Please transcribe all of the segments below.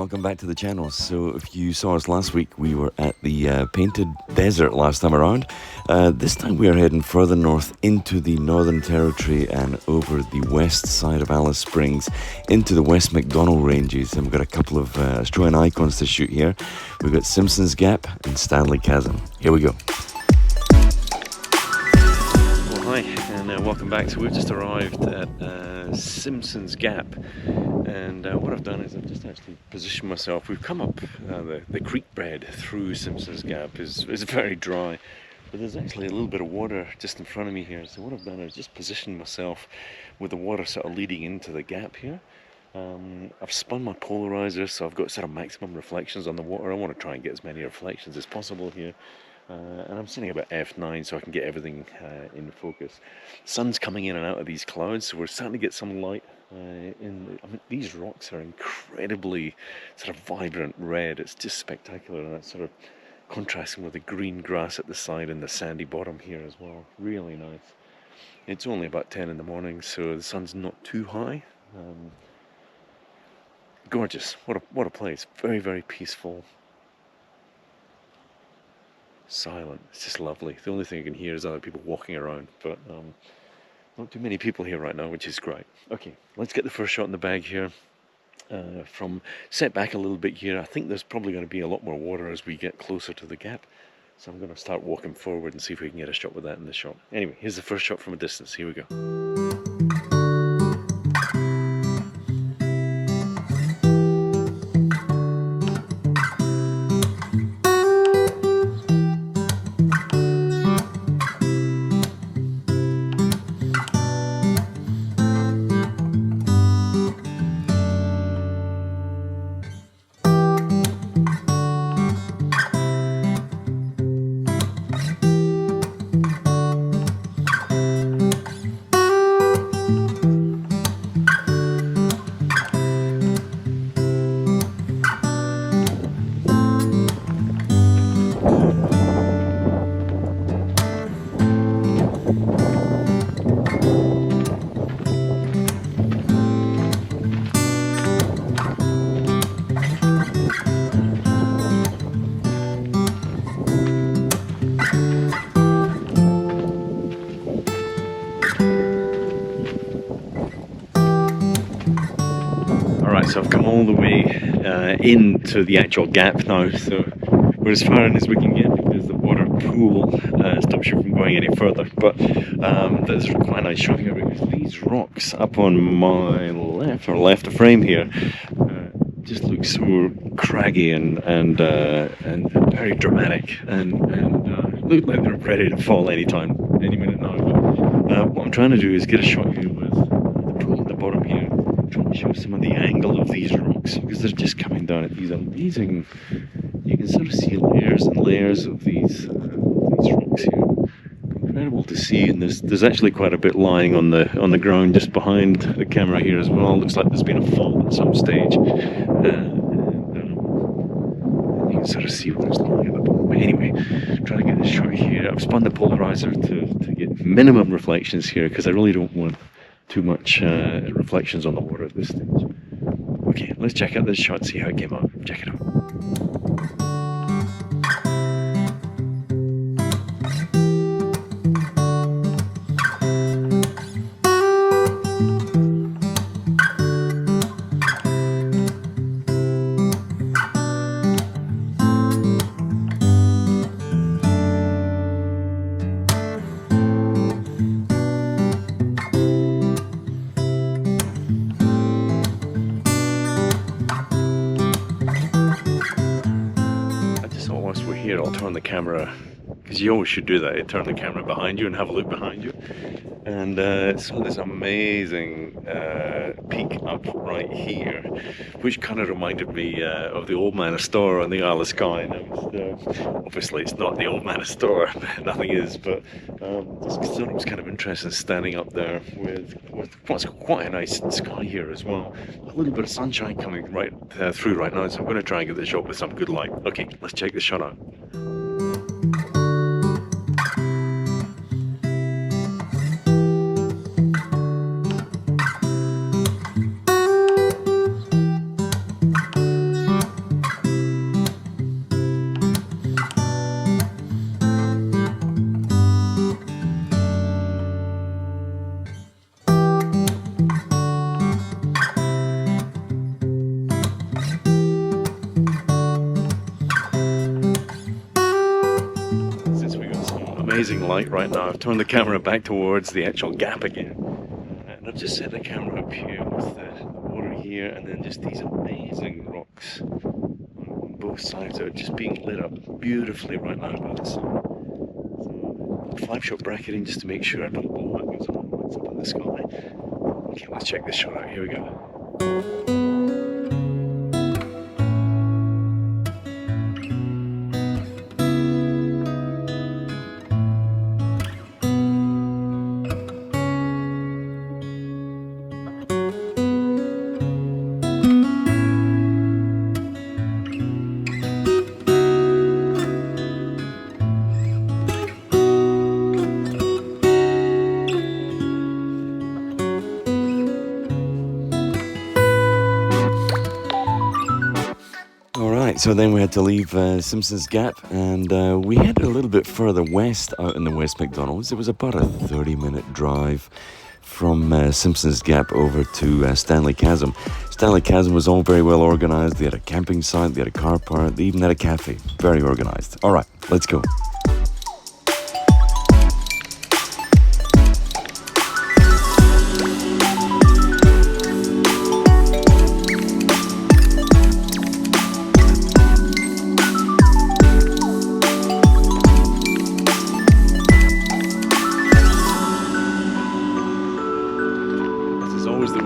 welcome back to the channel. So if you saw us last week, we were at the Painted Desert last time around. This time we are heading further north into the Northern Territory and over the west side of Alice Springs into the West McDonnell Ranges. And we've got a couple of Australian icons to shoot here. We've got Simpsons Gap and Standley Chasm. Here we go. Well, hi, and welcome back. So we've just arrived at Simpsons Gap. And what I've done is I've just actually positioned myself. We've come up the creek bed through Simpsons Gap is very dry, but there's actually a little bit of water just in front of me here. So what I've done is just positioned myself with the water sort of leading into the gap here. I've spun my polarizer, so I've got sort of maximum reflections on the water. I want to try and get as many reflections as possible here. And I'm setting about f9 so I can get everything in focus. Sun's coming in and out of these clouds, so we're starting to get some light. These rocks are incredibly sort of vibrant red. It's just spectacular, and that's sort of contrasting with the green grass at the side and the sandy bottom here as well. Really nice. It's only about 10 in the morning, so the sun's not too high. Gorgeous. What a place. Very, very peaceful. Silent. It's just lovely. The only thing you can hear is other people walking around, but not too many people here right now, which is great. Okay, let's get the first shot in the bag here. From set back a little bit here, I think there's probably going to be a lot more water as we get closer to the gap, so I'm going to start walking forward and see if we can get a shot with that in the shot. Anyway, here's the first shot from a distance. Here we go. So I've come all the way into the actual gap now, so we're as far in as we can get because the water pool stops you from going any further. But there's quite a nice shot here because these rocks up on my left, or left of frame here, just look so craggy and very dramatic, and look like they're ready to fall any minute now. But what I'm trying to do is get a shot here with the pool at the bottom here, trying to show some of the angle of these rocks because they're just coming down at these amazing. You can sort of see layers and layers of these rocks here. Incredible to see, and there's actually quite a bit lying on the ground just behind the camera here as well. Looks like there's been a fall at some stage. You can sort of see where it's lying at the bottom. But anyway, trying to get this shot here. I've spun the polarizer to get minimum reflections here because I really don't want too much reflections on the water at this stage. Okay, let's check out this shot, see how it came out. Check it out. Here, I'll turn the camera, because you always should do that, you turn the camera behind you and have a look behind you, and saw this amazing peak up right here, which kind of reminded me of the Old Manor Store on the Isle of Skye. Obviously it's not the Old Manor Store, nothing is, but just thought it was kind of interesting standing up there with what's quite a nice sky here as well. A little bit of sunshine coming right through right now, so I'm going to try and get the shot with some good light. Okay, let's check this shot out. amazing light right now. I've turned the camera back towards the actual gap again. And I've just set the camera up here with the water here, and then just these amazing rocks on both sides that are just being lit up beautifully right now by the sun. So, 5-shot bracketing just to make sure I don't blow what goes on lights up in the sky. Okay, let's check this shot out. Here we go. So then we had to leave Simpsons Gap, and we headed a little bit further west out in the West McDonnells. It was about a 30-minute drive from Simpsons Gap over to Standley Chasm. Standley Chasm was all very well organised. They had a camping site, they had a car park, they even had a cafe. Very organised. All right, let's go.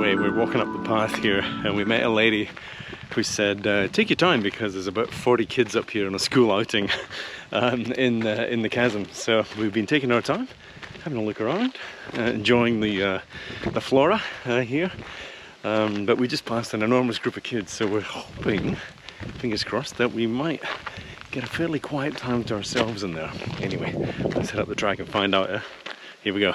We're walking up the path here, and we met a lady who said, take your time because there's about 40 kids up here on a school outing in the chasm. So we've been taking our time, having a look around, enjoying the flora here. But we just passed an enormous group of kids, so we're hoping, fingers crossed, that we might get a fairly quiet time to ourselves in there. Anyway, let's head up the track and find out. Here we go.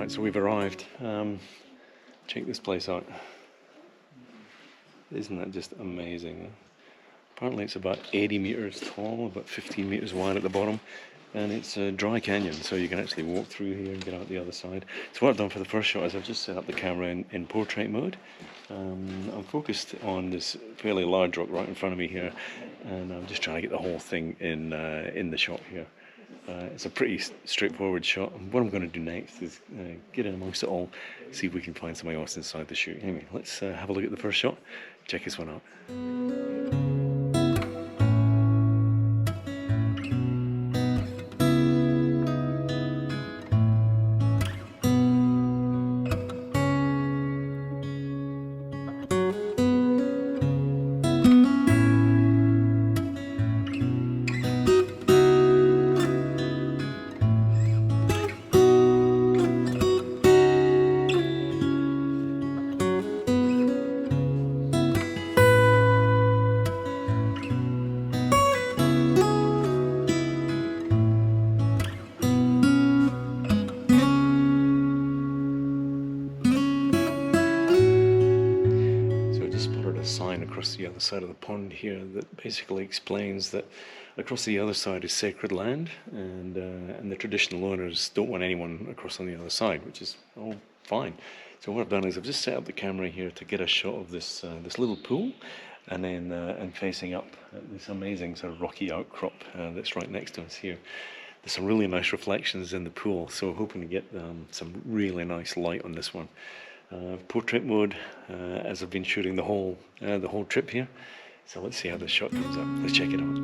So we've arrived. Check this place out. Isn't that just amazing? Apparently it's about 80 meters tall, about 15 meters wide at the bottom, and it's a dry canyon, so you can actually walk through here and get out the other side. So what I've done for the first shot is I've just set up the camera in portrait mode. I'm focused on this fairly large rock right in front of me here, and I'm just trying to get the whole thing in the shot here. It's a pretty straightforward shot, and what I'm going to do next is get in amongst it all, see if we can find somebody else inside the shoot. Anyway, let's have a look at the first shot, check this one out. Sign across the other side of the pond here that basically explains that across the other side is sacred land, and the traditional owners don't want anyone across on the other side, which is all fine. So what I've done is I've just set up the camera here to get a shot of this little pool, and then and facing up this amazing sort of rocky outcrop that's right next to us here. There's some really nice reflections in the pool, so we're hoping to get some really nice light on this one. Portrait mode, as I've been shooting the whole trip here. So let's see how this shot comes up. Let's check it out.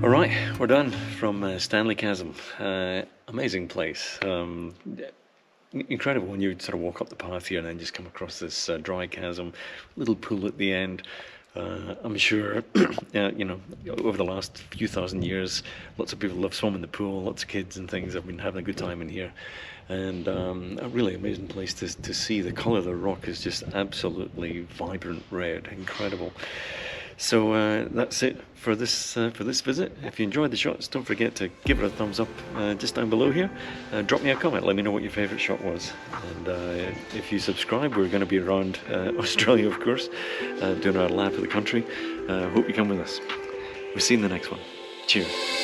Alright, we're done from Standley Chasm. Amazing place. incredible when you sort of walk up the path here and then just come across this dry chasm, little pool at the end. I'm sure, you know, over the last few thousand years, lots of people love swimming in the pool, lots of kids and things have been having a good time in here. And a really amazing place to see. The colour of the rock is just absolutely vibrant red, incredible. So that's it for this visit. If you enjoyed the shots, don't forget to give it a thumbs up just down below here. Drop me a comment, let me know what your favourite shot was. And if you subscribe, we're going to be around Australia, of course, doing our lap of the country. Hope you come with us. We'll see you in the next one. Cheers.